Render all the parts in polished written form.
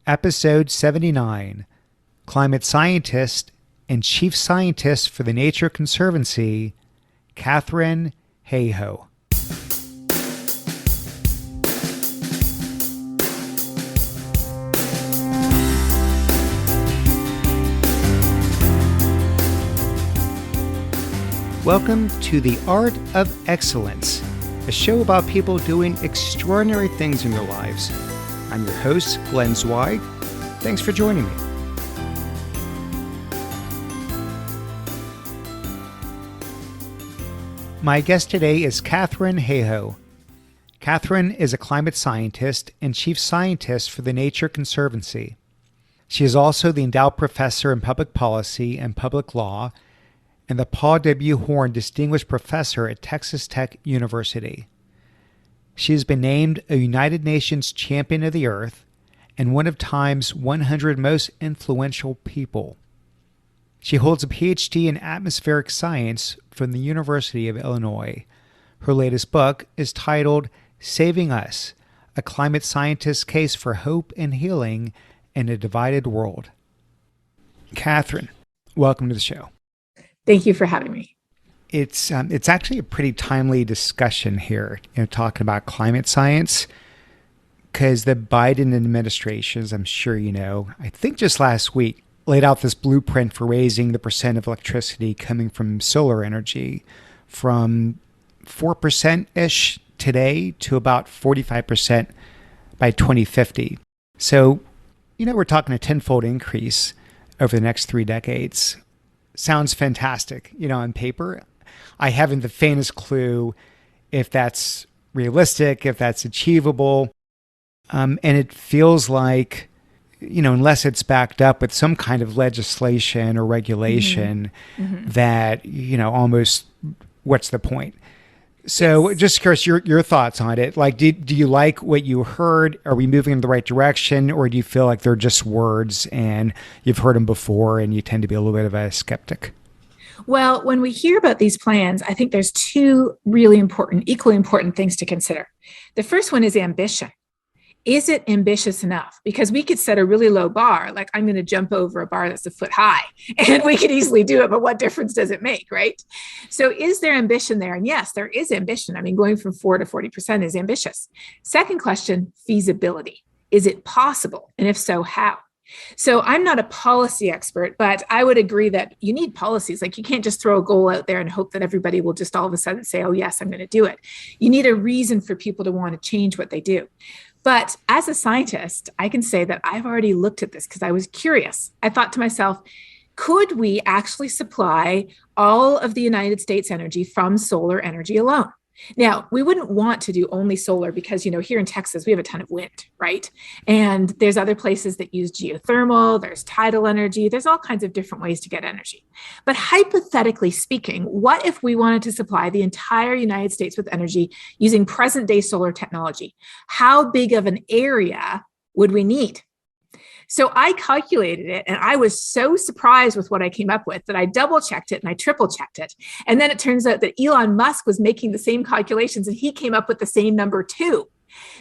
Episode 79, Climate Scientist and Chief Scientist for the Nature Conservancy, Katharine Hayhoe. Welcome to The Art of Excellence, a show about people doing extraordinary things in their lives. I'm your host, Glenn Zweig. Thanks for joining me. My guest today is Katharine Hayhoe. Katharine is a climate scientist and chief scientist for the Nature Conservancy. She is also the Endowed Professor in Public Policy and Public Law and the Paul W. Horn Distinguished Professor at Texas Tech University. She has been named a United Nations Champion of the Earth and one of Time's 100 Most Influential People. She holds a PhD in Atmospheric Science from the University of Illinois. Her latest book is titled Saving Us, A Climate Scientist's Case for Hope and Healing in a Divided World. Katharine, welcome to the show. Thank you for having me. It's actually a pretty timely discussion here, talking about climate science, because the Biden administration, as I'm sure you know, I think just last week, laid out this blueprint for raising the percent of electricity coming from solar energy from 4%-ish today to about 45% by 2050. So, we're talking a tenfold increase over the next 3 decades. Sounds fantastic, on paper. I haven't the faintest clue if that's realistic, if that's achievable. And it feels like, unless it's backed up with some kind of legislation or regulation, that, almost what's the point? So just curious, your thoughts on it. Like, do you like what you heard? Are we moving in the right direction? Or do you feel like they're just words and you've heard them before and you tend to be a little bit of a skeptic? Well, when we hear about these plans, I think there's two really important, equally important things to consider. The first one is ambition. Is it ambitious enough? Because we could set a really low bar, like I'm going to jump over a bar that's a foot high, and we could easily do it, but what difference does it make, right? So is there ambition there? And yes, there is ambition. I mean, going from 4 to 40% is ambitious. Second question, feasibility. Is it possible? And if so, how? So I'm not a policy expert, but I would agree that you need policies. Like you can't just throw a goal out there and hope that everybody will just all of a sudden say, oh, yes, I'm going to do it. You need a reason for people to want to change what they do. But as a scientist, I can say that I've already looked at this because I was curious. I thought to myself, could we actually supply all of the United States energy from solar energy alone? Now, we wouldn't want to do only solar because, here in Texas, we have a ton of wind, right? And there's other places that use geothermal, there's tidal energy, there's all kinds of different ways to get energy. But hypothetically speaking, what if we wanted to supply the entire United States with energy using present day solar technology? How big of an area would we need? So I calculated it and I was so surprised with what I came up with that I double checked it and I triple checked it. And then it turns out that Elon Musk was making the same calculations and he came up with the same number too.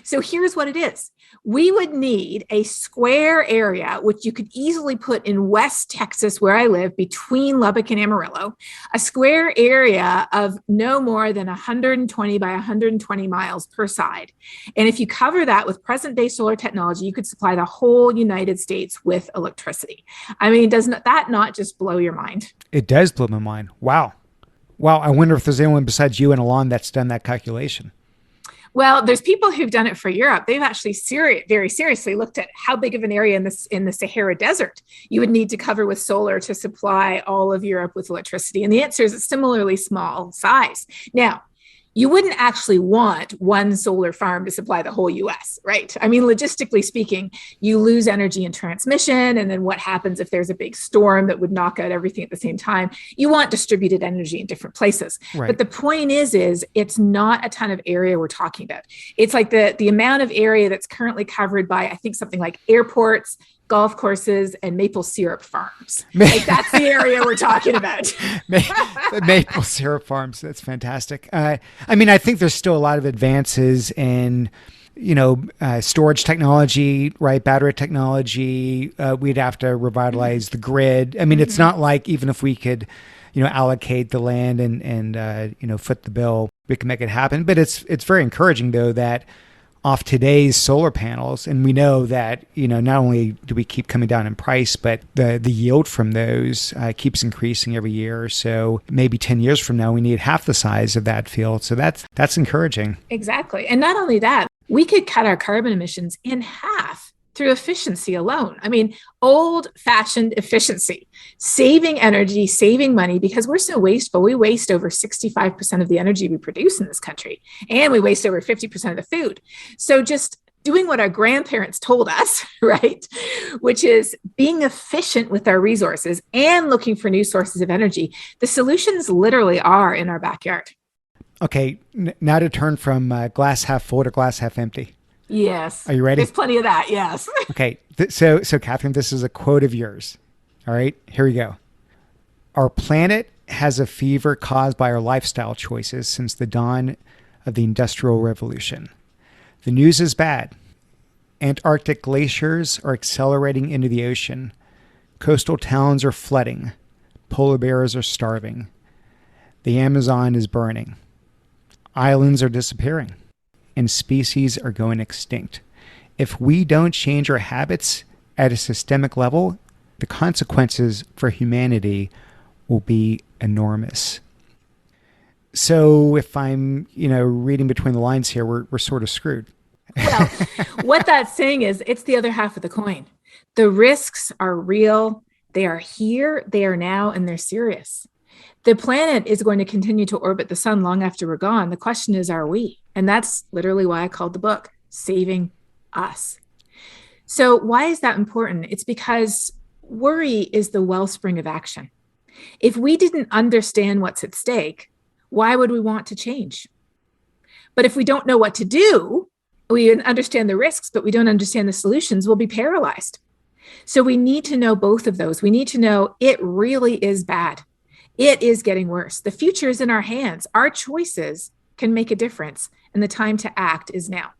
So here's what it is. We would need a square area, which you could easily put in West Texas, where I live, between Lubbock and Amarillo, a square area of no more than 120 by 120 miles per side. And if you cover that with present day solar technology, you could supply the whole United States with electricity. I mean, does that not just blow your mind? It does blow my mind. Wow. I wonder if there's anyone besides you and Alon that's done that calculation. Well, there's people who've done it for Europe. They've actually very seriously looked at how big of an area in the Sahara Desert you would need to cover with solar to supply all of Europe with electricity. And the answer is a similarly small size. Now, you wouldn't actually want one solar farm to supply the whole US, right? I mean, logistically speaking, you lose energy in transmission. And then what happens if there's a big storm that would knock out everything at the same time? You want distributed energy in different places. Right. But the point is it's not a ton of area we're talking about. It's like the amount of area that's currently covered by, I think, something like airports, golf courses, and maple syrup farms. Like that's the area we're talking about. Maple syrup farms. That's fantastic. I mean, I think there's still a lot of advances in storage technology, right? Battery technology. We'd have to revitalize the grid. I mean, it's not like even if we could, allocate the land and foot the bill, we can make it happen. But it's very encouraging though that off today's solar panels, and we know that not only do we keep coming down in price, but the yield from those keeps increasing every year. So maybe 10 years from now, we need half the size of that field. So that's encouraging. Exactly. And not only that, we could cut our carbon emissions in half through efficiency alone. I mean, old-fashioned efficiency, saving energy, saving money, because we're so wasteful. We waste over 65% of the energy we produce in this country, and we waste over 50% of the food. So just doing what our grandparents told us, right, which is being efficient with our resources and looking for new sources of energy, the solutions literally are in our backyard. Okay, now to turn from glass half full to glass half empty. Yes. Are you ready? There's plenty of that. Yes. Okay. So Katharine, this is a quote of yours. All right, here we go. Our planet has a fever caused by our lifestyle choices since the dawn of the Industrial Revolution. The news is bad. Antarctic glaciers are accelerating into the ocean. Coastal towns are flooding. Polar bears are starving. The Amazon is burning. Islands are disappearing. And species are going extinct. If we don't change our habits at a systemic level, the consequences for humanity will be enormous. So if I'm, reading between the lines here, we're sort of screwed. Well, what that's saying is it's the other half of the coin. The risks are real. They are here, they are now, and they're serious. The planet is going to continue to orbit the sun long after we're gone. The question is, are we? And that's literally why I called the book Saving Us. So why is that important? It's because worry is the wellspring of action. If we didn't understand what's at stake, why would we want to change? But if we don't know what to do, we understand the risks, but we don't understand the solutions, we'll be paralyzed. So we need to know both of those. We need to know it really is bad. It is getting worse. The future is in our hands. Our choices can make a difference, and the time to act is now.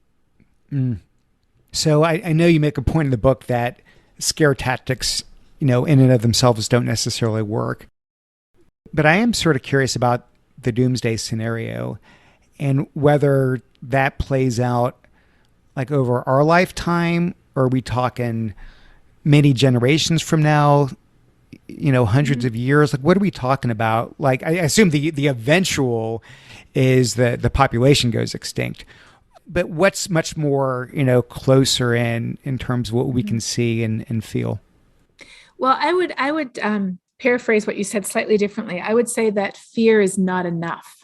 So I know you make a point in the book that scare tactics, in and of themselves don't necessarily work. But I am sort of curious about the doomsday scenario and whether that plays out like over our lifetime, or are we talking many generations from now? Hundreds of years. Like, what are we talking about? Like, I assume the eventual is that the population goes extinct, but what's much more, closer in terms of what we can see and feel? Well, I would paraphrase what you said slightly differently. I would say that fear is not enough.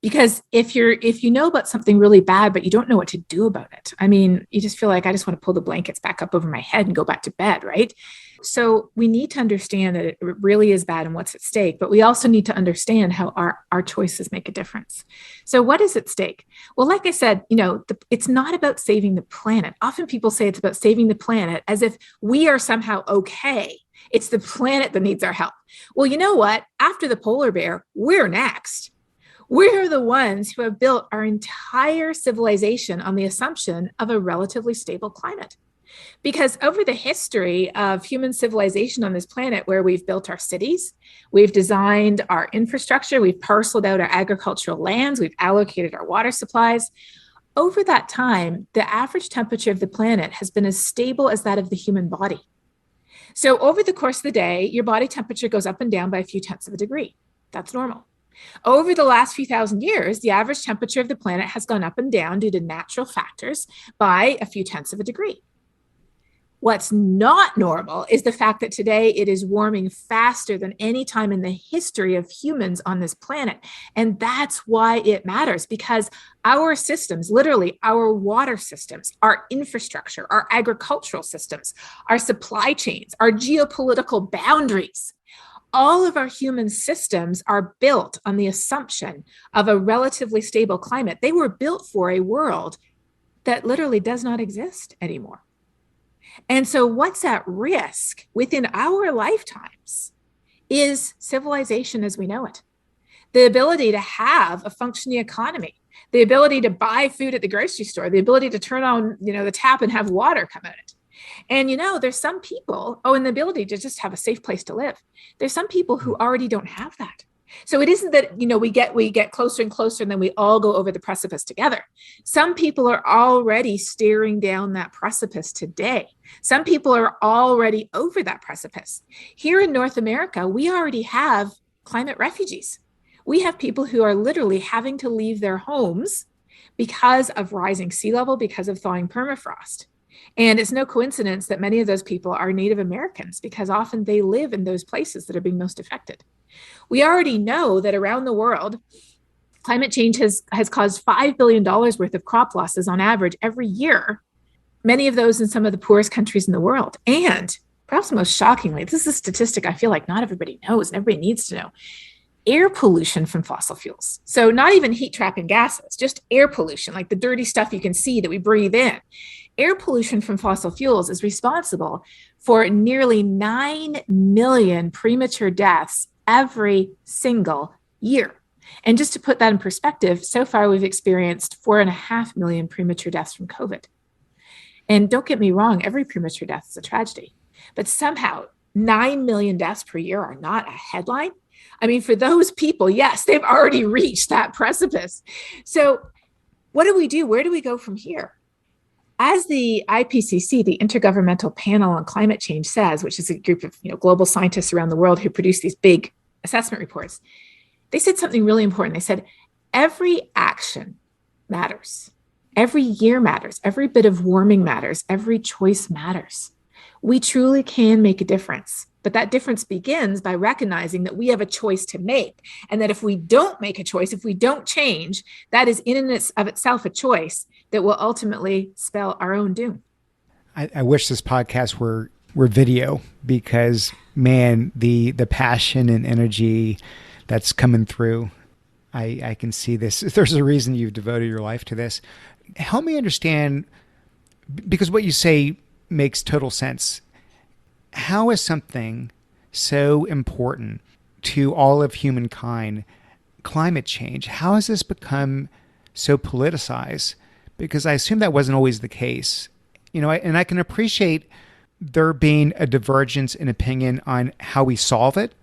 Because if you know about something really bad, but you don't know what to do about it, I mean, you just feel like, I just want to pull the blankets back up over my head and go back to bed, right? So we need to understand that it really is bad and what's at stake, but we also need to understand how our choices make a difference. So what is at stake? Well, like I said, it's not about saving the planet. Often people say it's about saving the planet as if we are somehow okay. It's the planet that needs our help. Well, you know what? After the polar bear, we're next. We're the ones who have built our entire civilization on the assumption of a relatively stable climate. Because over the history of human civilization on this planet, where we've built our cities, we've designed our infrastructure, we've parceled out our agricultural lands, we've allocated our water supplies, over that time, the average temperature of the planet has been as stable as that of the human body. So over the course of the day, your body temperature goes up and down by a few tenths of a degree. That's normal. Over the last few thousand years, the average temperature of the planet has gone up and down due to natural factors by a few tenths of a degree. What's not normal is the fact that today it is warming faster than any time in the history of humans on this planet. And that's why it matters, because our systems, literally our water systems, our infrastructure, our agricultural systems, our supply chains, our geopolitical boundaries, all of our human systems are built on the assumption of a relatively stable climate. They were built for a world that literally does not exist anymore. And so what's at risk within our lifetimes is civilization as we know it. The ability to have a functioning economy, the ability to buy food at the grocery store, the ability to turn on, the tap and have water come out. And, there's some people, and the ability to just have a safe place to live. There's some people who already don't have that. So it isn't that, we get closer and closer and then we all go over the precipice together. Some people are already staring down that precipice today. Some people are already over that precipice. Here in North America, we already have climate refugees. We have people who are literally having to leave their homes because of rising sea level, because of thawing permafrost. And it's no coincidence that many of those people are Native Americans, because often they live in those places that are being most affected. We already know that around the world, climate change has caused $5 billion worth of crop losses on average every year, many of those in some of the poorest countries in the world. And perhaps most shockingly, this is a statistic I feel like not everybody knows and everybody needs to know. Air pollution from fossil fuels. So not even heat trapping gases, just air pollution, like the dirty stuff you can see that we breathe in. Air pollution from fossil fuels is responsible for nearly 9 million premature deaths every single year. And just to put that in perspective, so far we've experienced 4.5 million premature deaths from COVID. And don't get me wrong, every premature death is a tragedy. But somehow 9 million deaths per year are not a headline. I mean, for those people, yes, they've already reached that precipice. So what do we do? Where do we go from here? As the IPCC, the Intergovernmental Panel on Climate Change, says, which is a group of global scientists around the world who produce these big assessment reports, they said something really important. They said, every action matters. Every year matters. Every bit of warming matters. Every choice matters. We truly can make a difference. But that difference begins by recognizing that we have a choice to make. And that if we don't make a choice, if we don't change, that is in and of itself a choice that will ultimately spell our own doom. I wish this podcast were video, because, man, the passion and energy that's coming through, I can see this. There's a reason you've devoted your life to this. Help me understand, because what you say makes total sense. How is something so important to all of humankind, climate change, how has this become so politicized? Because I assume that wasn't always the case. And I can appreciate there being a divergence in opinion on how we solve it.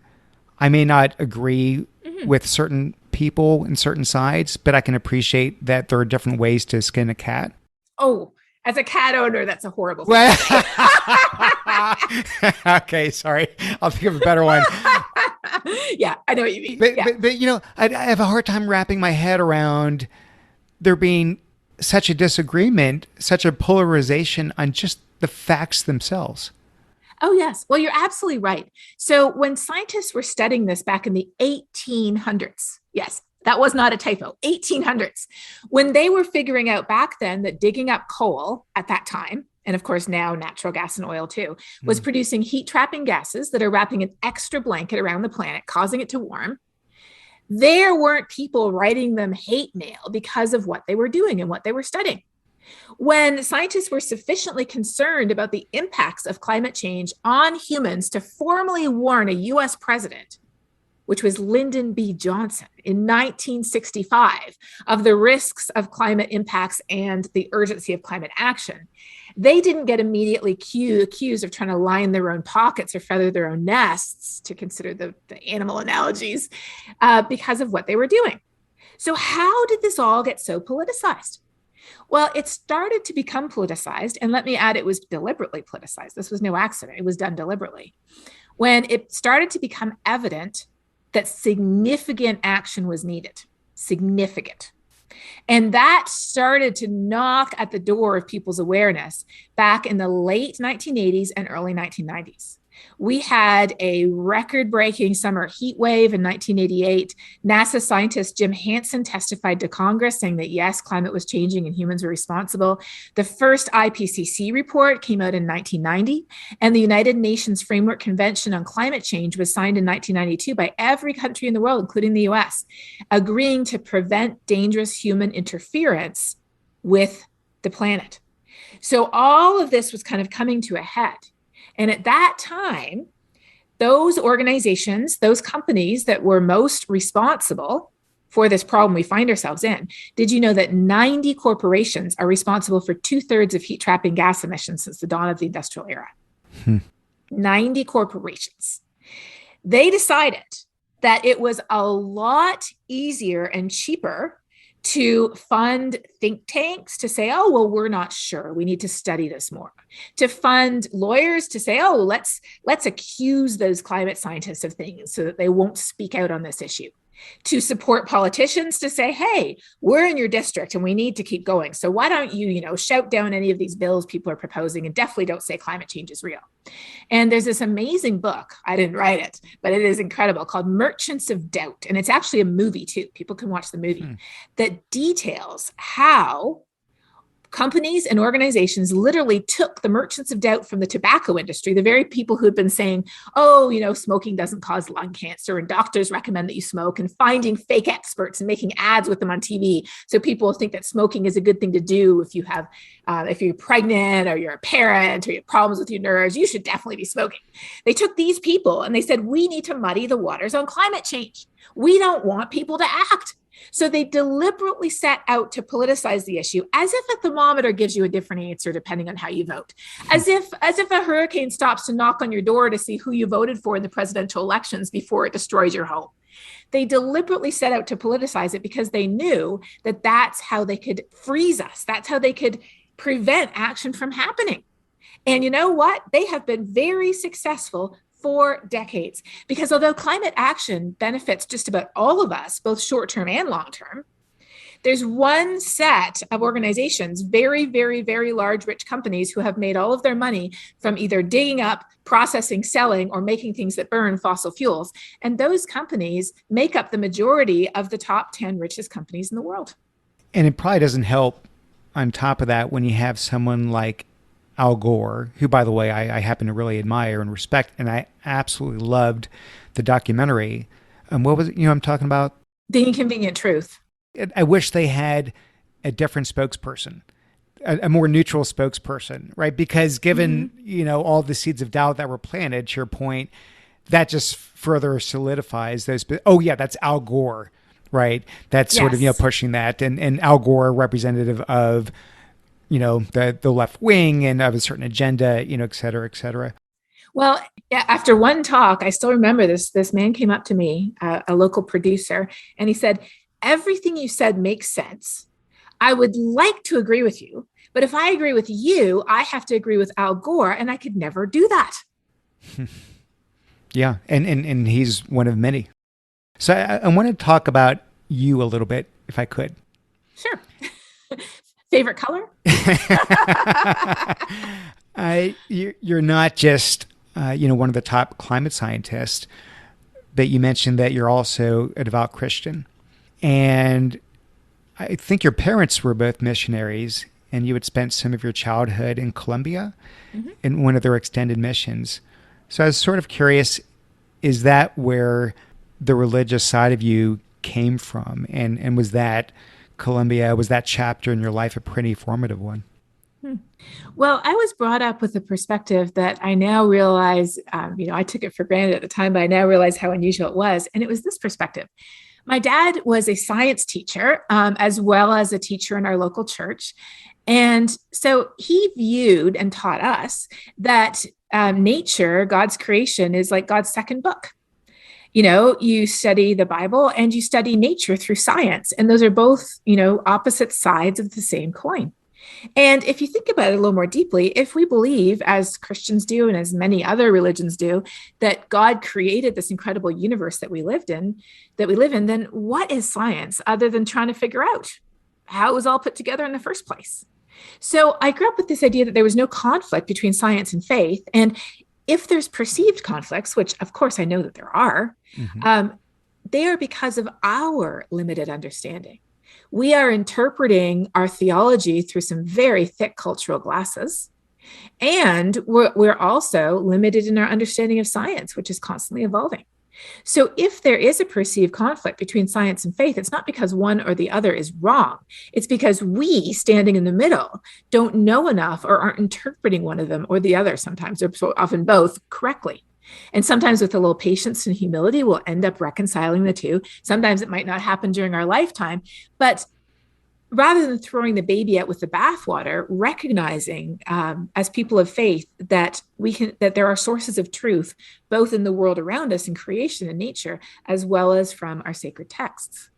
I may not agree with certain people in certain sides, but I can appreciate that there are different ways to skin a cat. Oh, as a cat owner, that's a horrible thing. Well, okay, sorry. I'll think of a better one. Yeah, I know what you mean. But I have a hard time wrapping my head around there being such a disagreement, such a polarization on just the facts themselves. Oh, yes. Well, you're absolutely right. So when scientists were studying this back in the 1800s, yes, that was not a typo, 1800s, when they were figuring out back then that digging up coal at that time, and of course now natural gas and oil too, was producing heat trapping gases that are wrapping an extra blanket around the planet, causing it to warm. There weren't people writing them hate mail because of what they were doing and what they were studying. When scientists were sufficiently concerned about the impacts of climate change on humans to formally warn a US president, which was Lyndon B. Johnson in 1965, of the risks of climate impacts and the urgency of climate action, they didn't get immediately accused of trying to line their own pockets or feather their own nests, to consider the animal analogies, because of what they were doing. So how did this all get so politicized? Well, it started to become politicized, and let me add, it was deliberately politicized. This was no accident. It was done deliberately. When it started to become evident that significant action was needed, significant. And that started to knock at the door of people's awareness back in the late 1980s and early 1990s. We had a record-breaking summer heat wave in 1988. NASA scientist Jim Hansen testified to Congress saying that, yes, climate was changing and humans were responsible. The first IPCC report came out in 1990, and the United Nations Framework Convention on Climate Change was signed in 1992 by every country in the world, including the US, agreeing to prevent dangerous human interference with the planet. So all of this was kind of coming to a head. And at that time, those organizations, those companies that were most responsible for this problem we find ourselves in. Did you know that 90 corporations are responsible for 2/3 of heat trapping gas emissions since the dawn of the industrial era? 90 corporations. They decided that it was a lot easier and cheaper to fund think tanks to say, oh, well, we're not sure. We need to study this more. To fund lawyers to say, oh, let's accuse those climate scientists of things so that they won't speak out on this issue. To support politicians to say, hey, we're in your district and we need to keep going. So why don't you, shout down any of these bills people are proposing, and definitely don't say climate change is real. And there's this amazing book. I didn't write it, but it is incredible, called Merchants of Doubt. And it's actually a movie too. People can watch the movie that details how companies and organizations literally took the merchants of doubt from the tobacco industry, the very people who had been saying, oh, smoking doesn't cause lung cancer and doctors recommend that you smoke, and finding fake experts and making ads with them on TV. So people think that smoking is a good thing to do if you have, if you're pregnant or you're a parent or you have problems with your nerves, you should definitely be smoking. They took these people and they said, we need to muddy the waters on climate change. We don't want people to act. So they deliberately set out to politicize the issue, as if a thermometer gives you a different answer depending on how you vote, as if a hurricane stops to knock on your door to see who you voted for in the presidential elections before it destroys your home. They deliberately set out to politicize it because they knew that that's how they could freeze us. That's how they could prevent action from happening. And you know what? They have been very successful for decades, because although climate action benefits just about all of us, both short-term and long-term, there's one set of organizations, very, very, very large, rich companies who have made all of their money from either digging up, processing, selling, or making things that burn fossil fuels. And those companies make up the majority of the top 10 richest companies in the world. And it probably doesn't help on top of that when you have someone like Al Gore, who, by the way, I happen to really admire and respect, and I absolutely loved the documentary. What was it, I'm talking about? The Inconvenient Truth. I wish they had a different spokesperson, a more neutral spokesperson, right? Because given, all the seeds of doubt that were planted, to your point, that just further solidifies those. Oh, yeah, that's Al Gore, right? That's sort of, pushing that. And Al Gore, representative of the left wing and of a certain agenda, et cetera, et cetera. Well, yeah, after one talk, I still remember this man came up to me, a local producer, and he said, everything you said makes sense. I would like to agree with you, but if I agree with you, I have to agree with Al Gore, and I could never do that. Yeah, and he's one of many. So I want to talk about you a little bit, if I could. Sure. Favorite color? You're not just, one of the top climate scientists, but you mentioned that you're also a devout Christian. And I think your parents were both missionaries, and you had spent some of your childhood in Colombia in one of their extended missions. So I was sort of curious, is that where the religious side of you came from? And was that Colombia, was that chapter in your life a pretty formative one? Well, I was brought up with a perspective that I now realize, I took it for granted at the time, but I now realize how unusual it was. And it was this perspective. My dad was a science teacher, as well as a teacher in our local church. And so he viewed and taught us that nature, God's creation, is like God's second book. You study the Bible and you study nature through science. And those are both, opposite sides of the same coin. And if you think about it a little more deeply, if we believe, as Christians do and as many other religions do, that God created this incredible universe that we live in, then what is science other than trying to figure out how it was all put together in the first place? So I grew up with this idea that there was no conflict between science and faith. And if there's perceived conflicts, which of course I know that there are, they are because of our limited understanding. We are interpreting our theology through some very thick cultural glasses. And we're also limited in our understanding of science, which is constantly evolving. So if there is a perceived conflict between science and faith, it's not because one or the other is wrong. It's because we, standing in the middle, don't know enough or aren't interpreting one of them or the other sometimes, or so often both, correctly. And sometimes with a little patience and humility, we'll end up reconciling the two. Sometimes it might not happen during our lifetime, but rather than throwing the baby out with the bathwater, recognizing as people of faith that that there are sources of truth both in the world around us in creation and nature, as well as from our sacred texts.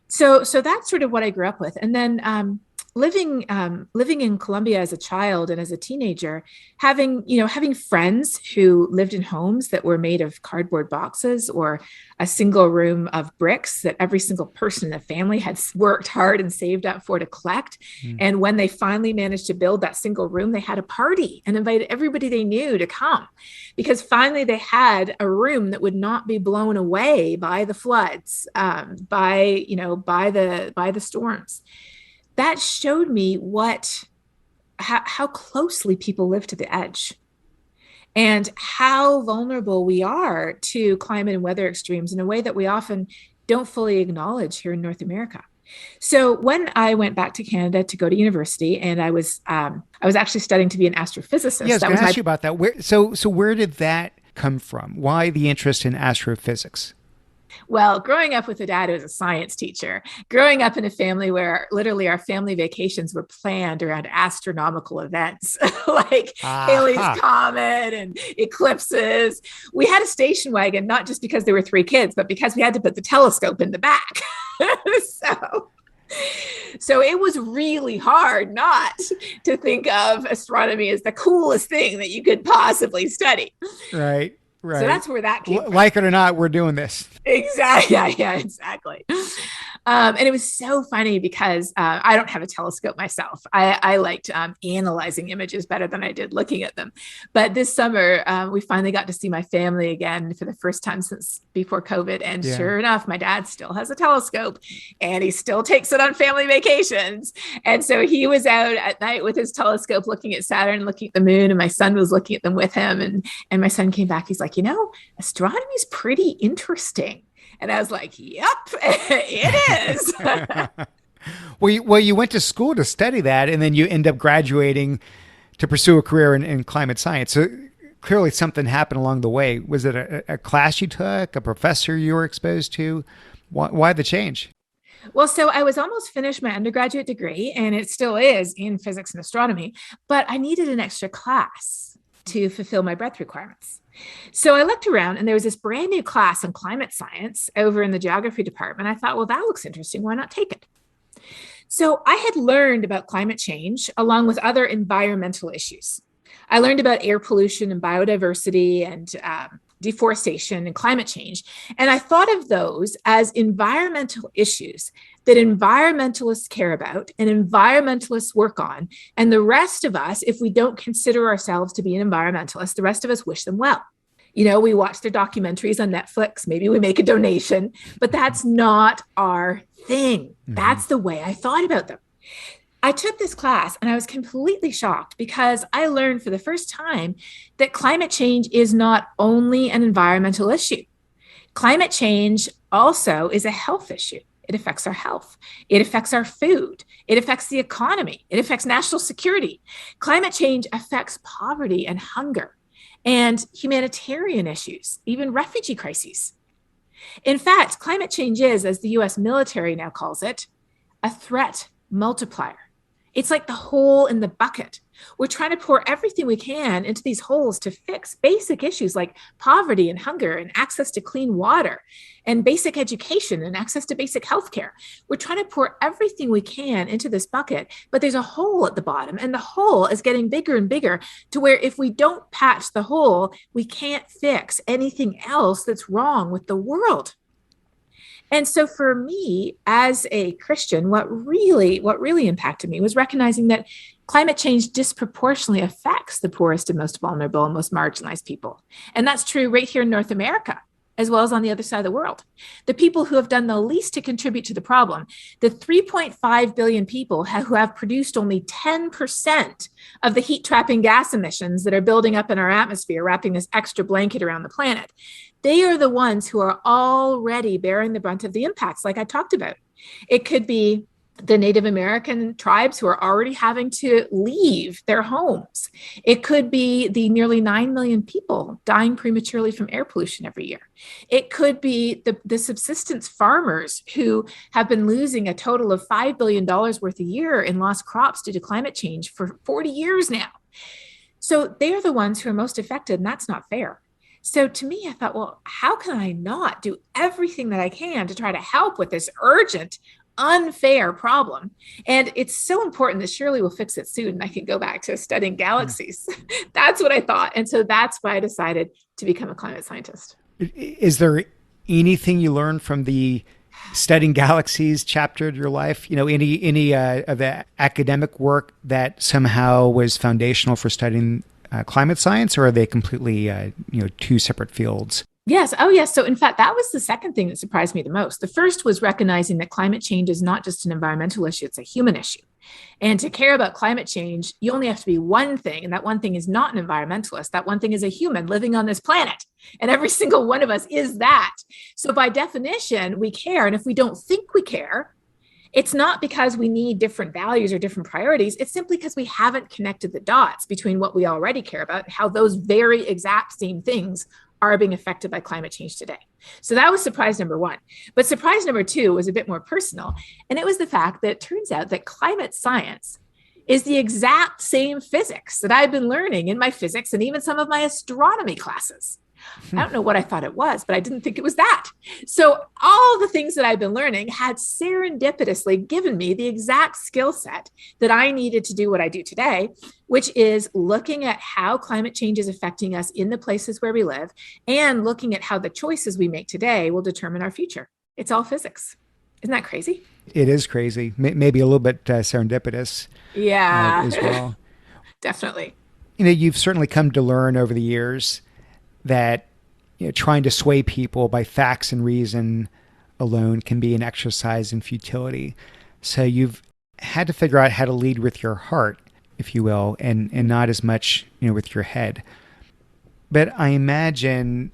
So that's sort of what I grew up with. And then living in Colombia as a child and as a teenager, having friends who lived in homes that were made of cardboard boxes or a single room of bricks that every single person in the family had worked hard and saved up for to collect. And when they finally managed to build that single room, they had a party and invited everybody they knew to come, because finally they had a room that would not be blown away by the floods, by the storms. That showed me how closely people live to the edge and how vulnerable we are to climate and weather extremes in a way that we often don't fully acknowledge here in North America. So when I went back to Canada to go to university, and I was actually studying to be an astrophysicist. Yeah, I was going to ask you about that. Where did that come from? Why the interest in astrophysics? Well, growing up with a dad who was a science teacher, growing up in a family where literally our family vacations were planned around astronomical events like Halley's Comet and eclipses. We had a station wagon, not just because there were 3 kids, but because we had to put the telescope in the back. So it was really hard not to think of astronomy as the coolest thing that you could possibly study. Right. Right. So that's where that came from. Like it or not, we're doing this. Exactly. Yeah, exactly. And it was so funny because I don't have a telescope myself. I liked analyzing images better than I did looking at them. But this summer, we finally got to see my family again for the first time since before COVID. And sure enough, my dad still has a telescope and he still takes it on family vacations. And so he was out at night with his telescope looking at Saturn, looking at the moon, and my son was looking at them with him. And my son came back. He's like, astronomy is pretty interesting. And I was like, yep, it is. Well, you went to school to study that, and then you end up graduating to pursue a career in climate science. So clearly something happened along the way. Was it a class you took, a professor you were exposed to? Why the change? Well, so I was almost finished my undergraduate degree, and it still is in physics and astronomy, but I needed an extra class to fulfill my breadth requirements. So I looked around and there was this brand new class on climate science over in the geography department. I thought, well, that looks interesting. Why not take it? So I had learned about climate change along with other environmental issues. I learned about air pollution and biodiversity and deforestation and climate change. And I thought of those as environmental issues that environmentalists care about and environmentalists work on. And the rest of us, if we don't consider ourselves to be an environmentalist, the rest of us wish them well. We watch their documentaries on Netflix, maybe we make a donation, but that's not our thing. That's the way I thought about them. I took this class and I was completely shocked because I learned for the first time that climate change is not only an environmental issue. Climate change also is a health issue. It affects our health. It affects our food. It affects the economy. It affects national security. Climate change affects poverty and hunger and humanitarian issues, even refugee crises. In fact, climate change is, as the US military now calls it, a threat multiplier. It's like the hole in the bucket. We're trying to pour everything we can into these holes to fix basic issues like poverty and hunger and access to clean water and basic education and access to basic healthcare. We're trying to pour everything we can into this bucket, but there's a hole at the bottom, and the hole is getting bigger and bigger to where if we don't patch the hole, we can't fix anything else that's wrong with the world. And so for me as a Christian, what really impacted me was recognizing that climate change disproportionately affects the poorest and most vulnerable and most marginalized people. And that's true right here in North America, as well as on the other side of the world. The people who have done the least to contribute to the problem, the 3.5 billion people who have produced only 10% of the heat trapping gas emissions that are building up in our atmosphere, wrapping this extra blanket around the planet. They are the ones who are already bearing the brunt of the impacts, like I talked about. It could be the Native American tribes who are already having to leave their homes. It could be the nearly 9 million people dying prematurely from air pollution every year. It could be the subsistence farmers who have been losing a total of $5 billion worth a year in lost crops due to climate change for 40 years now. So they're the ones who are most affected, and that's not fair. So to me, I thought, well, how can I not do everything that I can to try to help with this urgent, unfair problem? And it's so important that surely we'll fix it soon. And I can go back to studying galaxies. That's what I thought. And so that's why I decided to become a climate scientist. Is there anything you learned from the studying galaxies chapter of your life? Any of the academic work that somehow was foundational for studying climate science, or are they completely, two separate fields? Yes. Oh, yes. So in fact, that was the second thing that surprised me the most. The first was recognizing that climate change is not just an environmental issue, it's a human issue. And to care about climate change, you only have to be one thing. And that one thing is not an environmentalist. That one thing is a human living on this planet. And every single one of us is that. So by definition, we care. And if we don't think we care, it's not because we need different values or different priorities. It's simply because we haven't connected the dots between what we already care about and how those very exact same things are being affected by climate change today. So that was surprise number one. But surprise number two was a bit more personal. And it was the fact that it turns out that climate science is the exact same physics that I've been learning in my physics and even some of my astronomy classes. I don't know what I thought it was, but I didn't think it was that. So all the things that I've been learning had serendipitously given me the exact skill set that I needed to do what I do today, which is looking at how climate change is affecting us in the places where we live and looking at how the choices we make today will determine our future. It's all physics. Isn't that crazy? It is crazy. Maybe a little bit serendipitous Yeah, as well. definitely. You've certainly come to learn over the years that trying to sway people by facts and reason alone can be an exercise in futility. So you've had to figure out how to lead with your heart, if you will, and not as much with your head. But I imagine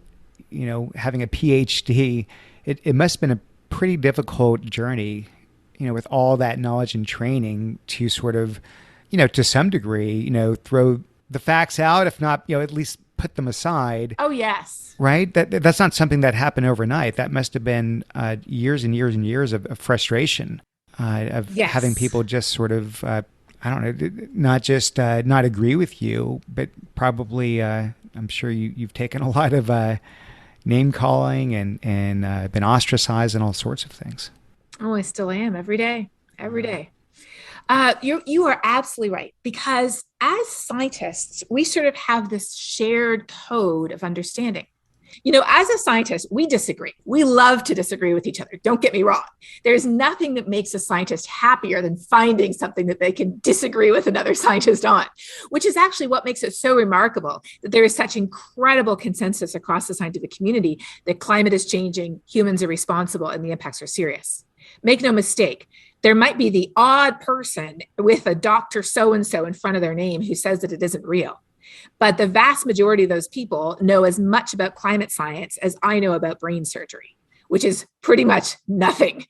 having a PhD, it must have been a pretty difficult journey, with all that knowledge and training to sort of, to some degree, throw the facts out, if not, at least put them aside. Oh, yes. Right? That's not something that happened overnight. That must have been years and years and years of frustration of Yes. having people just sort of, I don't know, not just not agree with you, but probably, I'm sure you've taken a lot of name calling and been ostracized and all sorts of things. Oh, I still am every day, every day. You are absolutely right, because as scientists, we sort of have this shared code of understanding. As a scientist, we disagree. We love to disagree with each other. Don't get me wrong. There's nothing that makes a scientist happier than finding something that they can disagree with another scientist on, which is actually what makes it so remarkable that there is such incredible consensus across the scientific community that climate is changing, humans are responsible, and the impacts are serious. Make no mistake, there might be the odd person with a Dr. So-and-so in front of their name who says that it isn't real. But the vast majority of those people know as much about climate science as I know about brain surgery, which is pretty much nothing.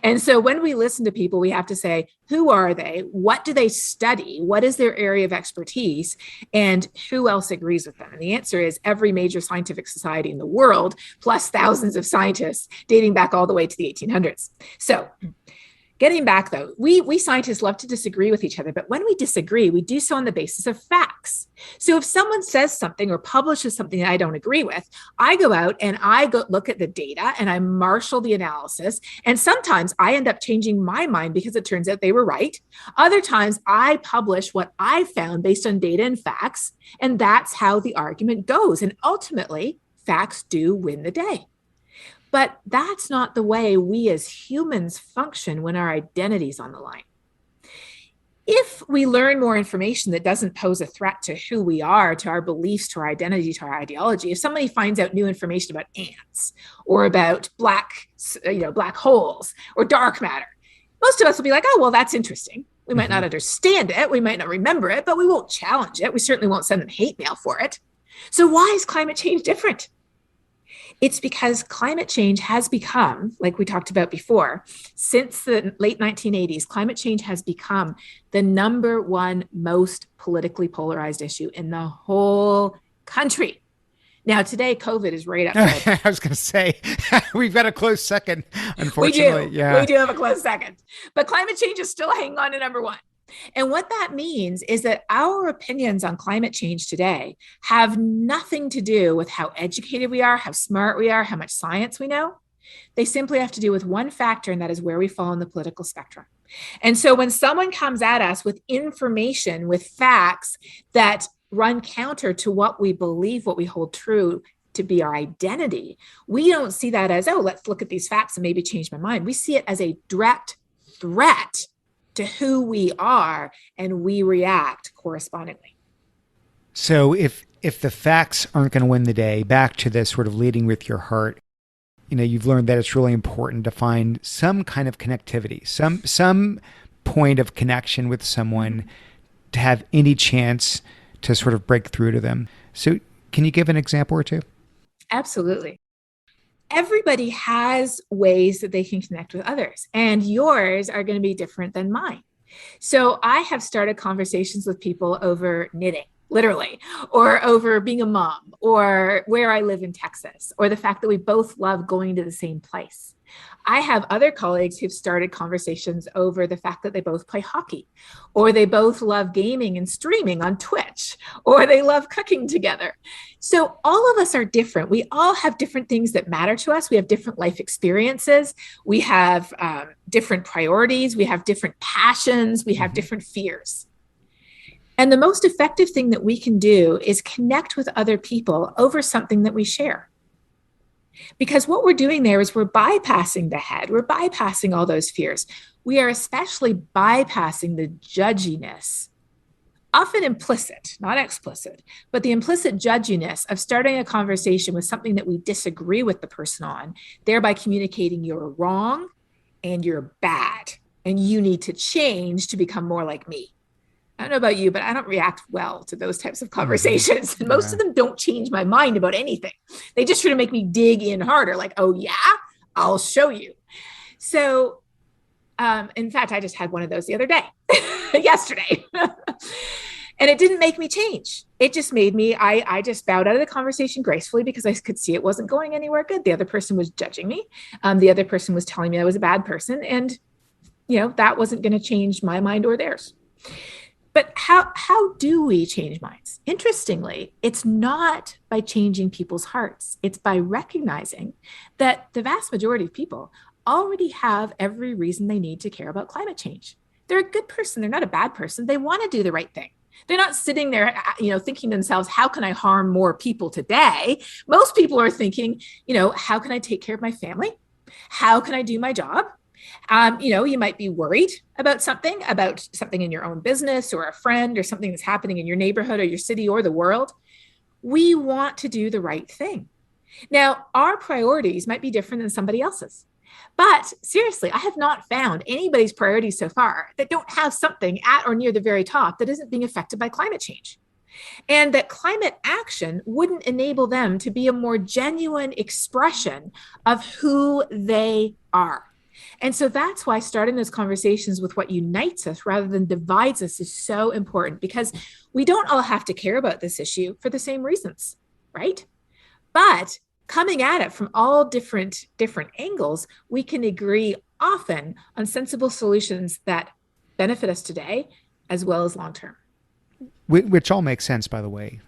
And so when we listen to people, we have to say, who are they? What do they study? What is their area of expertise? And who else agrees with them? And the answer is every major scientific society in the world, plus thousands of scientists dating back all the way to the 1800s. So getting back, though, we scientists love to disagree with each other, but when we disagree, we do so on the basis of facts. So if someone says something or publishes something that I don't agree with, I go out and I go look at the data and I marshal the analysis. And sometimes I end up changing my mind because it turns out they were right. Other times I publish what I found based on data and facts, and that's how the argument goes. And ultimately, facts do win the day. But that's not the way we as humans function when our identity is on the line. If we learn more information that doesn't pose a threat to who we are, to our beliefs, to our identity, to our ideology, if somebody finds out new information about ants or about black holes or dark matter, most of us will be like, oh, well, that's interesting. We might not understand it. We might not remember it, but we won't challenge it. We certainly won't send them hate mail for it. So why is climate change different? It's because climate change has become, like we talked about before, since the late 1980s, climate change has become the number one most politically polarized issue in the whole country. Now, today, COVID is right up there. I was going to say, we've got a close second, We unfortunately. do. We Yeah. do have a close second. But climate change is still hanging on to number one. And what that means is that our opinions on climate change today have nothing to do with how educated we are, how smart we are, how much science we know. They simply have to do with one factor, and that is where we fall in the political spectrum. And so when someone comes at us with information, with facts that run counter to what we believe, what we hold true to be our identity, we don't see that as, oh, let's look at these facts and maybe change my mind. We see it as a direct threat to who we are, and we react correspondingly. So if the facts aren't going to win the day, back to this sort of leading with your heart, you've learned that it's really important to find some kind of connectivity, some point of connection with someone to have any chance to sort of break through to them. So can you give an example or two? Absolutely. Everybody has ways that they can connect with others, and yours are going to be different than mine. So I have started conversations with people over knitting, literally, or over being a mom, or where I live in Texas, or the fact that we both love going to the same place. I have other colleagues who've started conversations over the fact that they both play hockey, or they both love gaming and streaming on Twitch, or they love cooking together. So all of us are different. We all have different things that matter to us. We have different life experiences. We have different priorities. We have different passions. We have different fears. And the most effective thing that we can do is connect with other people over something that we share. Because what we're doing there is we're bypassing the head. We're bypassing all those fears. We are especially bypassing the judginess, often implicit, not explicit, but the implicit judginess of starting a conversation with something that we disagree with the person on, thereby communicating you're wrong and you're bad and you need to change to become more like me. I don't know about you, but I don't react well to those types of conversations. And most of them don't change my mind about anything. They just try to make me dig in harder, like, oh, yeah, I'll show you. So, in fact, I just had one of those the other day, yesterday. And it didn't make me change. It just made me, I just bowed out of the conversation gracefully because I could see it wasn't going anywhere good. The other person was judging me. The other person was telling me I was a bad person. And, that wasn't going to change my mind or theirs. But how do we change minds? Interestingly, it's not by changing people's hearts. It's by recognizing that the vast majority of people already have every reason they need to care about climate change. They're a good person. They're not a bad person. They want to do the right thing. They're not sitting there, thinking to themselves, how can I harm more people today? Most people are thinking, how can I take care of my family? How can I do my job? You might be worried about something in your own business or a friend or something that's happening in your neighborhood or your city or the world. We want to do the right thing. Now, our priorities might be different than somebody else's. But seriously, I have not found anybody's priorities so far that don't have something at or near the very top that isn't being affected by climate change. And that climate action wouldn't enable them to be a more genuine expression of who they are. And so that's why starting those conversations with what unites us rather than divides us is so important, because we don't all have to care about this issue for the same reasons, right? But coming at it from all different angles, we can agree often on sensible solutions that benefit us today as well as long term. Which all makes sense, by the way.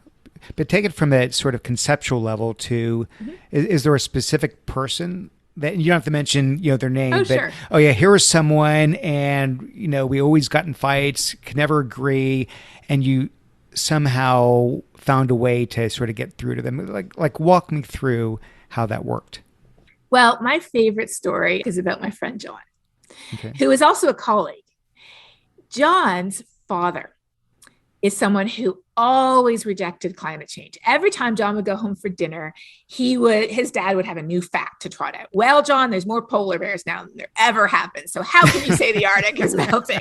But take it from that sort of conceptual level to, is there a specific person that you don't have to mention, their name, but, sure. Oh yeah, here is someone, and, we always got in fights, could never agree. And you somehow found a way to sort of get through to them. Like walk me through how that worked. Well, my favorite story is about my friend John, who is also a colleague. John's father is someone who always rejected climate change. Every time John would go home for dinner, his dad would have a new fact to trot out. Well, John, there's more polar bears now than there ever have been. So how can you say the Arctic is melting?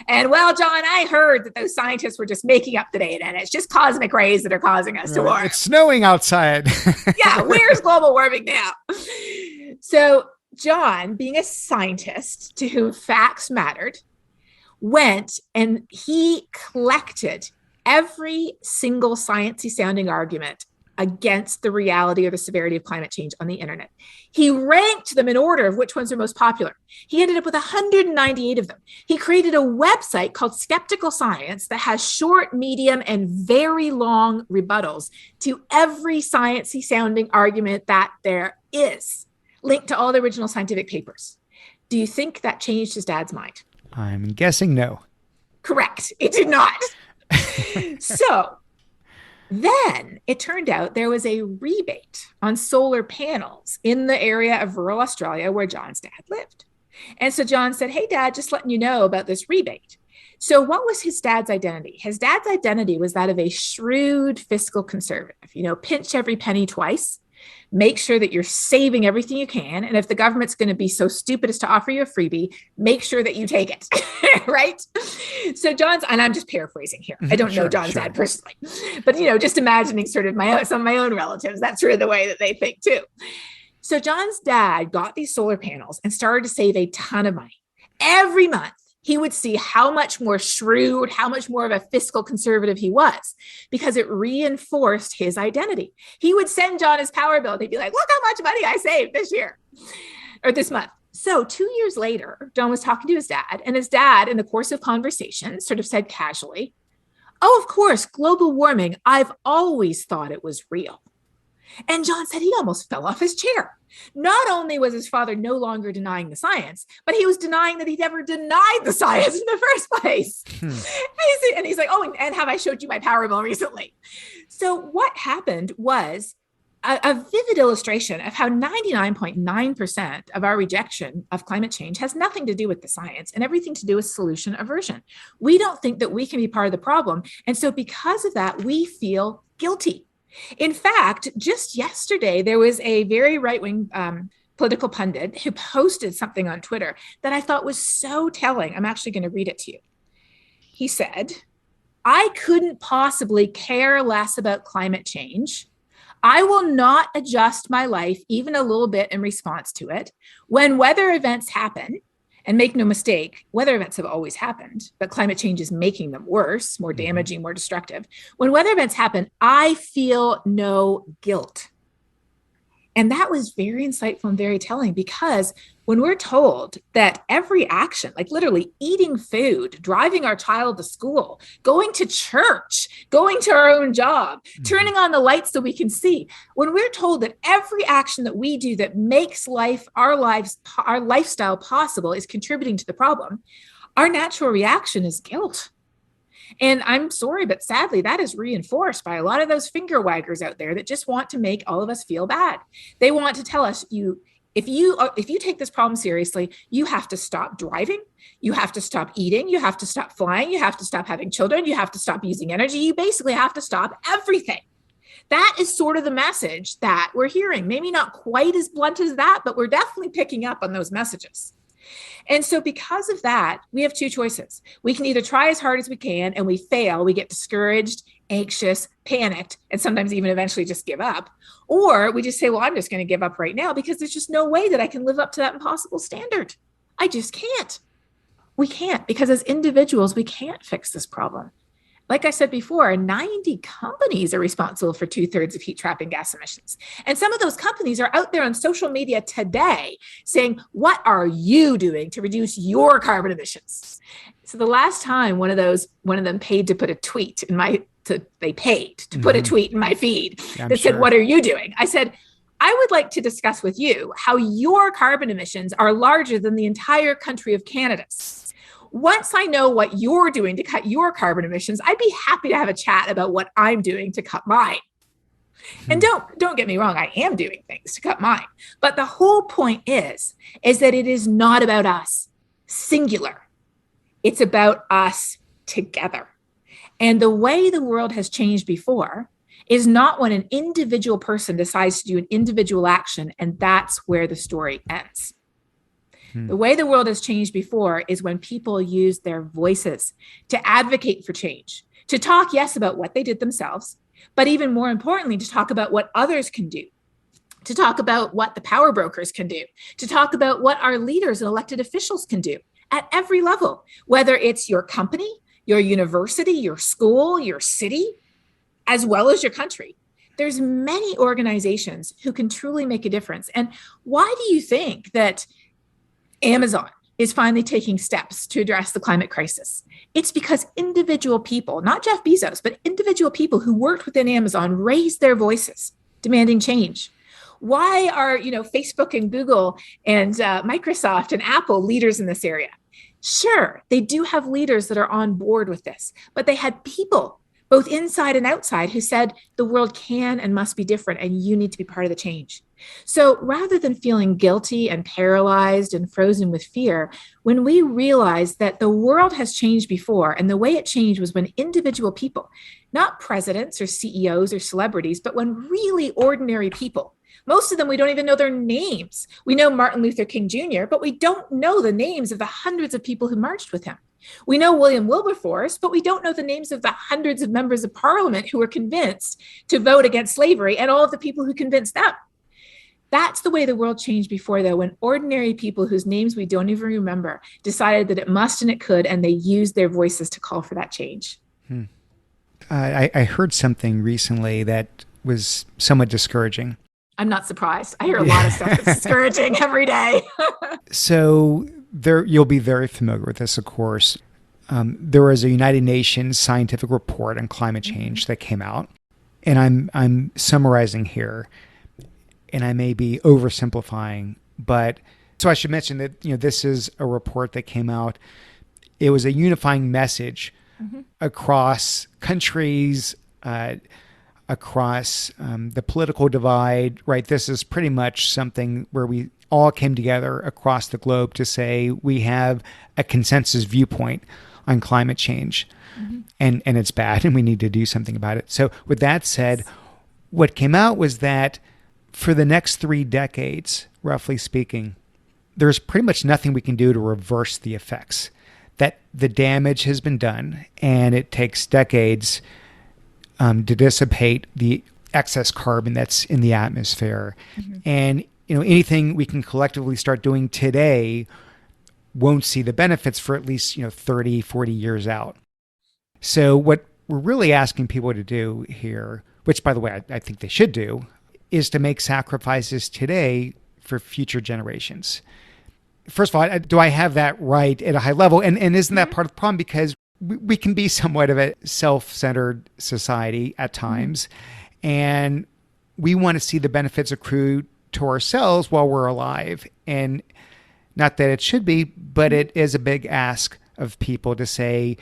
And well, John, I heard that those scientists were just making up the data and it's just cosmic rays that are causing us to warm. It's snowing outside. Yeah, where's global warming now? So John, being a scientist to whom facts mattered, went and he collected every single sciencey sounding argument against the reality or the severity of climate change on the internet. He ranked them in order of which ones are most popular. He ended up with 198 of them. He created a website called Skeptical Science that has short, medium, and very long rebuttals to every sciencey sounding argument that there is, linked to all the original scientific papers. Do you think that changed his dad's mind? I'm guessing no. Correct. It did not. So then it turned out there was a rebate on solar panels in the area of rural Australia where John's dad lived. And so John said, hey, Dad, just letting you know about this rebate. So what was his dad's identity? His dad's identity was that of a shrewd fiscal conservative, pinch every penny twice. Make sure that you're saving everything you can. And if the government's going to be so stupid as to offer you a freebie, make sure that you take it, right? So and I'm just paraphrasing here. I don't know John's dad personally, but, just imagining sort of some of my own relatives, that's sort of the way that they think too. So John's dad got these solar panels and started to save a ton of money. Every month, he would see how much more shrewd, how much more of a fiscal conservative he was, because it reinforced his identity. He would send John his power bill and he'd be like, look how much money I saved this year or this month. So 2 years later, John was talking to his dad, and his dad, in the course of conversation, sort of said casually, oh, of course, global warming, I've always thought it was real. And John said he almost fell off his chair. Not only was his father no longer denying the science, but he was denying that he'd ever denied the science in the first place. And he's like, oh, and have I showed you my power bill recently? So what happened was a vivid illustration of how 99.9% of our rejection of climate change has nothing to do with the science and everything to do with solution aversion. We don't think that we can be part of the problem. And so because of that, we feel guilty. In fact, just yesterday, there was a very right-wing political pundit who posted something on Twitter that I thought was so telling. I'm actually going to read it to you. He said, I couldn't possibly care less about climate change. I will not adjust my life even a little bit in response to it. When weather events happen, and make no mistake, weather events have always happened, but climate change is making them worse, more damaging, more destructive. When weather events happen, I feel no guilt. And that was very insightful and very telling, because when we're told that every action, like literally eating food, driving our child to school, going to church, going to our own job, turning on the lights so we can see, when we're told that every action that we do that makes our lifestyle possible is contributing to the problem, our natural reaction is guilt. And I'm sorry, but sadly, that is reinforced by a lot of those finger waggers out there that just want to make all of us feel bad. They want to tell us, if you take this problem seriously, you have to stop driving, you have to stop eating, you have to stop flying, you have to stop having children, you have to stop using energy, you basically have to stop everything. That is sort of the message that we're hearing. Maybe not quite as blunt as that, but we're definitely picking up on those messages. And so because of that, we have two choices. We can either try as hard as we can and we fail, we get discouraged, anxious, panicked, and sometimes even eventually just give up. Or we just say, well, I'm just going to give up right now because there's just no way that I can live up to that impossible standard. I just can't. We can't, because as individuals, we can't fix this problem. Like I said before, 90 companies are responsible for 2/3 of heat trapping gas emissions. And some of those companies are out there on social media today saying, what are you doing to reduce your carbon emissions? So the last time one of them paid to put a tweet in they paid to put a tweet in my feed that said, what are you doing? I said, I would like to discuss with you how your carbon emissions are larger than the entire country of Canada's. Once I know what you're doing to cut your carbon emissions, I'd be happy to have a chat about what I'm doing to cut mine. And don't get me wrong, I am doing things to cut mine. But the whole point is that it is not about us, singular. It's about us together. And the way the world has changed before is not when an individual person decides to do an individual action, and that's where the story ends. The way the world has changed before is when people use their voices to advocate for change, to talk, yes, about what they did themselves, but even more importantly, to talk about what others can do, to talk about what the power brokers can do, to talk about what our leaders and elected officials can do at every level, whether it's your company, your university, your school, your city, as well as your country. There's many organizations who can truly make a difference. And why do you think that Amazon is finally taking steps to address the climate crisis? It's because individual people, not Jeff Bezos, but individual people who worked within Amazon raised their voices demanding change. Why are, Facebook and Google and Microsoft and Apple leaders in this area? Sure, they do have leaders that are on board with this, but they had people both inside and outside who said the world can and must be different and you need to be part of the change. So rather than feeling guilty and paralyzed and frozen with fear, when we realize that the world has changed before, and the way it changed was when individual people, not presidents or CEOs or celebrities, but when really ordinary people, most of them, we don't even know their names. We know Martin Luther King Jr., but we don't know the names of the hundreds of people who marched with him. We know William Wilberforce, but we don't know the names of the hundreds of members of parliament who were convinced to vote against slavery and all of the people who convinced them. That's the way the world changed before, though, when ordinary people whose names we don't even remember decided that it must and it could, and they used their voices to call for that change. I heard something recently that was somewhat discouraging. I'm not surprised. I hear a lot of stuff that's discouraging every day. So you'll be very familiar with this, of course. There was a United Nations scientific report on climate change that came out, and I'm summarizing here, and I may be oversimplifying, but so I should mention that this is a report that came out. It was a unifying message across countries, across the political divide, right? This is pretty much something where we all came together across the globe to say we have a consensus viewpoint on climate change, and it's bad, and we need to do something about it. So with that said, what came out was that for the next 3 decades, roughly speaking, there's pretty much nothing we can do to reverse the effects. That the damage has been done, and it takes decades to dissipate the excess carbon that's in the atmosphere. And anything we can collectively start doing today won't see the benefits for at least 30, 40 years out. So what we're really asking people to do here, which by the way I think they should do, is to make sacrifices today for future generations. First of all, do I have that right at a high level? And isn't that part of the problem? Because we can be somewhat of a self-centered society at times, and we want to see the benefits accrue to ourselves while we're alive. And not that it should be, but it is a big ask of people to say,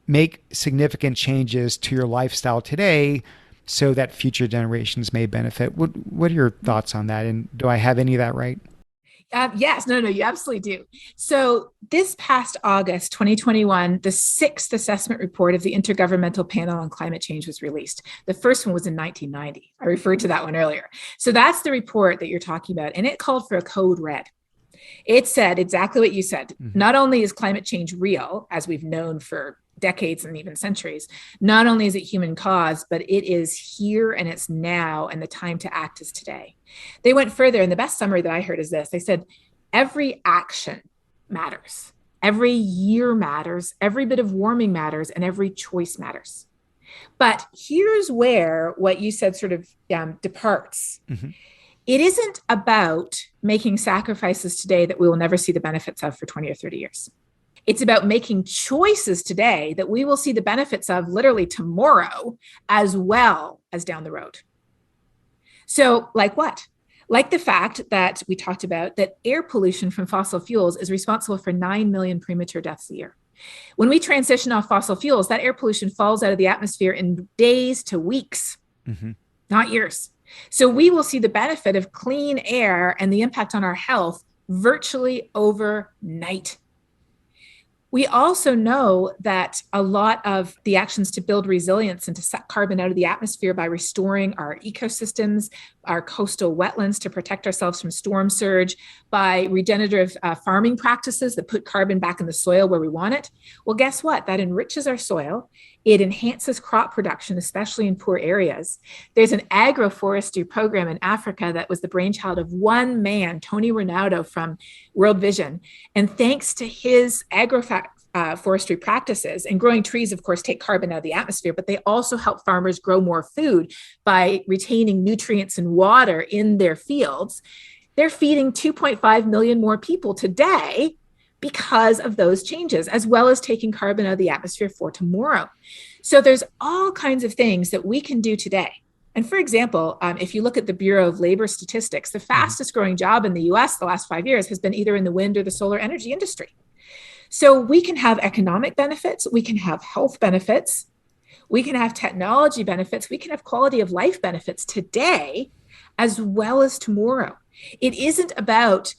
make significant changes to your lifestyle today so that future generations may benefit. What are your thoughts on that? And do I have any of that right? Yes, no, you absolutely do. So this past August 2021, the 6th assessment report of the Intergovernmental Panel on Climate Change was released. The first one was in 1990. I referred to that one earlier. So that's the report that you're talking about. And it called for a code red. It said exactly what you said. Not only is climate change real, as we've known for decades and even centuries, not only is it human caused, but it is here and it's now, and the time to act is today. They went further, and the best summary that I heard is this. They said, every action matters. Every year matters. Every bit of warming matters, and every choice matters. But here's where what you said sort of departs. It isn't about making sacrifices today that we will never see the benefits of for 20 or 30 years. It's about making choices today that we will see the benefits of literally tomorrow, as well as down the road. So like what? Like the fact that we talked about that air pollution from fossil fuels is responsible for 9 million premature deaths a year. When we transition off fossil fuels, that air pollution falls out of the atmosphere in days to weeks, not years. So we will see the benefit of clean air and the impact on our health virtually overnight. We also know that a lot of the actions to build resilience and to suck carbon out of the atmosphere by restoring our ecosystems, our coastal wetlands to protect ourselves from storm surge, by regenerative farming practices that put carbon back in the soil where we want it. Well, guess what? That enriches our soil. It enhances crop production, especially in poor areas. There's an agroforestry program in Africa that was the brainchild of one man, Tony Ronaldo from World Vision. And thanks to his agroforestry practices, and growing trees, of course, take carbon out of the atmosphere, but they also help farmers grow more food by retaining nutrients and water in their fields. They're feeding 2.5 million more people today because of those changes, as well as taking carbon out of the atmosphere for tomorrow. So there's all kinds of things that we can do today. And for example, if you look at the Bureau of Labor Statistics, the fastest growing job in the US the last 5 years has been either in the wind or the solar energy industry. So we can have economic benefits, we can have health benefits, we can have technology benefits, we can have quality of life benefits today as well as tomorrow. It isn't about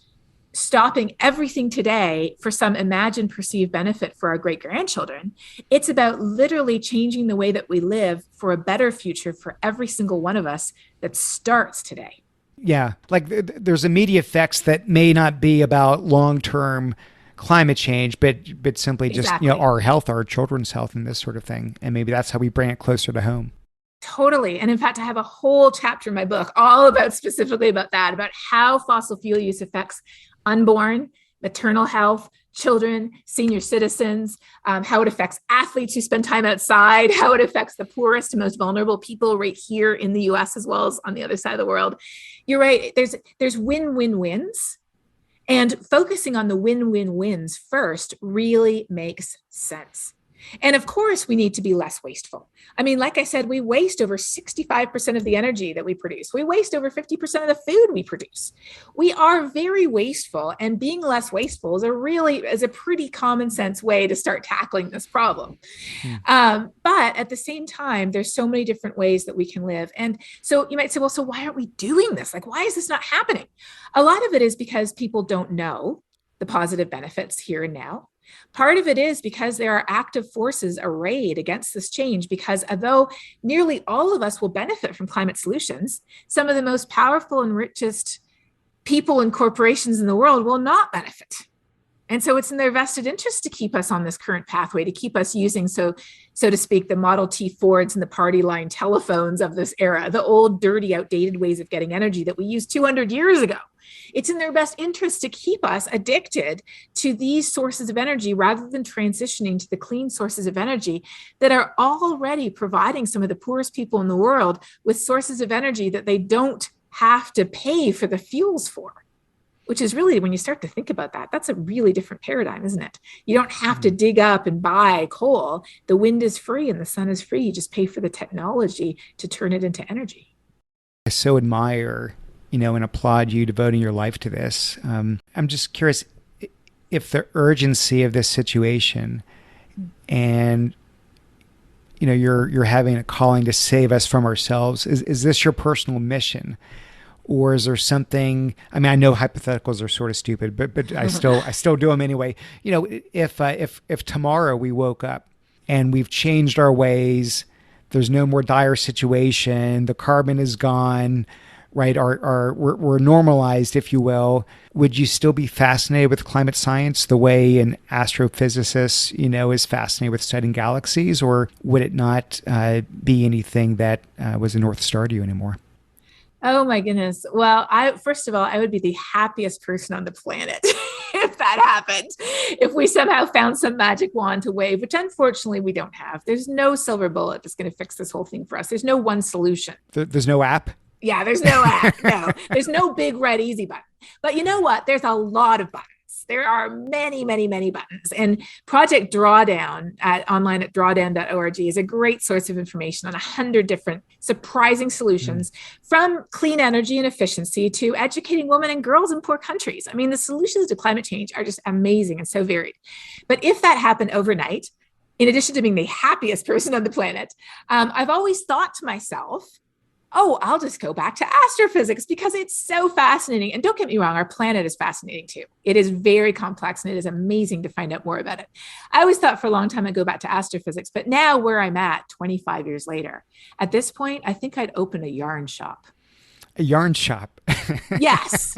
stopping everything today for some imagined perceived benefit for our great grandchildren. It's about literally changing the way that we live for a better future for every single one of us that starts today. Yeah, like there's immediate effects that may not be about long-term climate change, but simply just our health, our children's health, and this sort of thing. And maybe that's how we bring it closer to home. Totally. And in fact, I have a whole chapter in my book all about specifically about that, about how fossil fuel use affects unborn, maternal health, children, senior citizens, how it affects athletes who spend time outside, how it affects the poorest and most vulnerable people right here in the US as well as on the other side of the world. You're right. There's win-win-wins. And focusing on the win-win-wins first really makes sense. And of course, we need to be less wasteful. I mean, like I said, we waste over 65% of the energy that we produce. We waste over 50% of the food we produce. We are very wasteful, and being less wasteful is a pretty common sense way to start tackling this problem. But at the same time, there's so many different ways that we can live. And so you might say, well, so why aren't we doing this? Like, why is this not happening? A lot of it is because people don't know the positive benefits here and now. Part of it is because there are active forces arrayed against this change, because although nearly all of us will benefit from climate solutions, some of the most powerful and richest people and corporations in the world will not benefit. And so it's in their vested interest to keep us on this current pathway, to keep us using, so to speak, the Model T Fords and the party line telephones of this era, the old, dirty, outdated ways of getting energy that we used 200 years ago. It's in their best interest to keep us addicted to these sources of energy rather than transitioning to the clean sources of energy that are already providing some of the poorest people in the world with sources of energy that they don't have to pay for the fuels for. Which is really, when you start to think about that, that's a really different paradigm, isn't it? You don't have to dig up and buy coal. The wind is free and the sun is free. You just pay for the technology to turn it into energy. I so admire, and applaud you devoting your life to this. I'm just curious if the urgency of this situation and, you're having a calling to save us from ourselves, is this your personal mission? Or is there something? I mean, I know hypotheticals are sort of stupid, but I still do them anyway. If tomorrow we woke up and we've changed our ways, there's no more dire situation, the carbon is gone, right? We're normalized, if you will. Would you still be fascinated with climate science the way an astrophysicist, is fascinated with studying galaxies, or would it not be anything that was a North Star to you anymore? Oh my goodness. Well, first of all, I would be the happiest person on the planet if that happened. If we somehow found some magic wand to wave, which unfortunately we don't have. There's no silver bullet that's going to fix this whole thing for us. There's no one solution. There's no app? Yeah, there's no app. No, there's no big red easy button. But you know what? There's a lot of buttons. There are many, many, many buttons. And Project Drawdown online at drawdown.org is a great source of information on 100 different surprising solutions, from clean energy and efficiency to educating women and girls in poor countries. I mean, the solutions to climate change are just amazing and so varied. But if that happened overnight, in addition to being the happiest person on the planet, I've always thought to myself, oh, I'll just go back to astrophysics because it's so fascinating. And don't get me wrong, our planet is fascinating too. It is very complex and it is amazing to find out more about it. I always thought for a long time I'd go back to astrophysics, but now where I'm at 25 years later, at this point, I think I'd open a yarn shop. A yarn shop. Yes.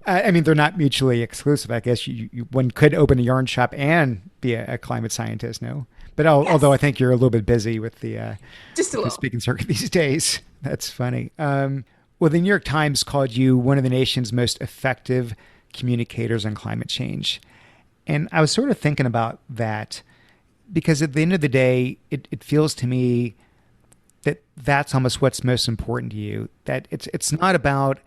I mean, they're not mutually exclusive. I guess one could open a yarn shop and be a climate scientist, no? But Yes. although I think you're a little bit busy with Just a the little. speaking circuit these days. That's funny. Well, the New York Times called you one of the nation's most effective communicators on climate change. And I was sort of thinking about that because at the end of the day, it feels to me that that's almost what's most important to you, that it's not about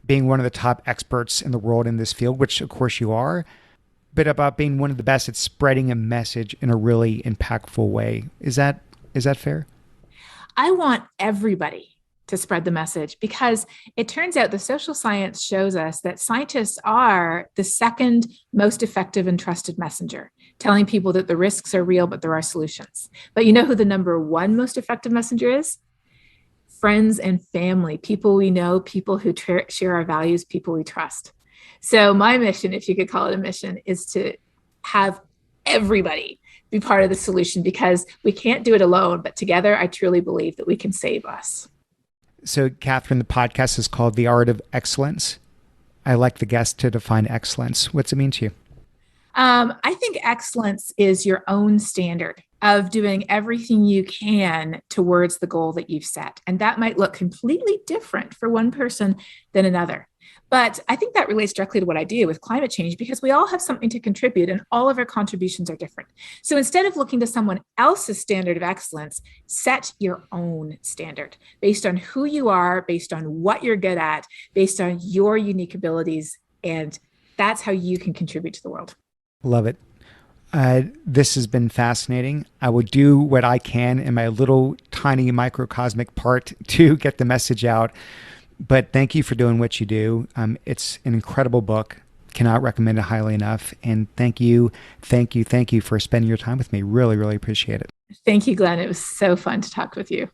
being one of the top experts in the world in this field, which of course you are, but about being one of the best at spreading a message in a really impactful way. Is that fair? I want everybody to spread the message because it turns out the social science shows us that scientists are the second most effective and trusted messenger, telling people that the risks are real, but there are solutions. But you know who the number one most effective messenger is? Friends and family, people we know, people who share our values, people we trust. So my mission, if you could call it a mission, is to have everybody be part of the solution because we can't do it alone, but together I truly believe that we can save us. So, Katharine, the podcast is called The Art of Excellence. I like the guest to define excellence. What's it mean to you? I think excellence is your own standard of doing everything you can towards the goal that you've set. And that might look completely different for one person than another. But I think that relates directly to what I do with climate change because we all have something to contribute and all of our contributions are different. So instead of looking to someone else's standard of excellence, set your own standard based on who you are, based on what you're good at, based on your unique abilities. And that's how you can contribute to the world. Love it. This has been fascinating. I will do what I can in my little tiny microcosmic part to get the message out. But thank you for doing what you do. It's an incredible book. Cannot recommend it highly enough. And thank you for spending your time with me. Really, really appreciate it. Thank you, Glenn. It was so fun to talk with you.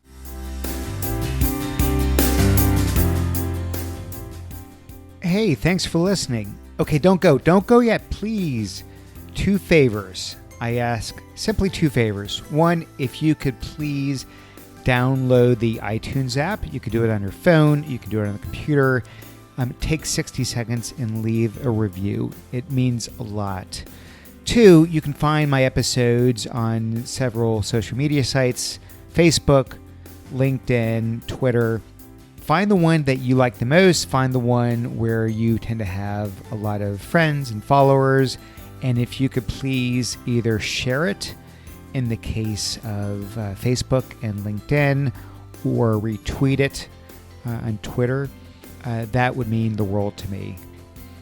Hey, thanks for listening. Okay, don't go yet, please. 2 favors. I ask simply 2 favors. One, if you could please download the iTunes app. You could do it on your phone. You can do it on the computer. Take 60 seconds and leave a review. It means a lot. 2, you can find my episodes on several social media sites, Facebook, LinkedIn, Twitter. Find the one that you like the most. Find the one where you tend to have a lot of friends and followers. And if you could please either share it in the case of Facebook and LinkedIn, or retweet it on Twitter, that would mean the world to me.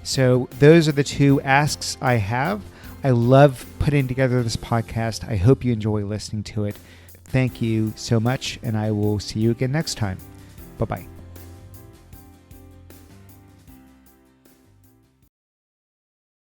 So those are the 2 asks I have. I love putting together this podcast. I hope you enjoy listening to it. Thank you so much, and I will see you again next time. Bye-bye.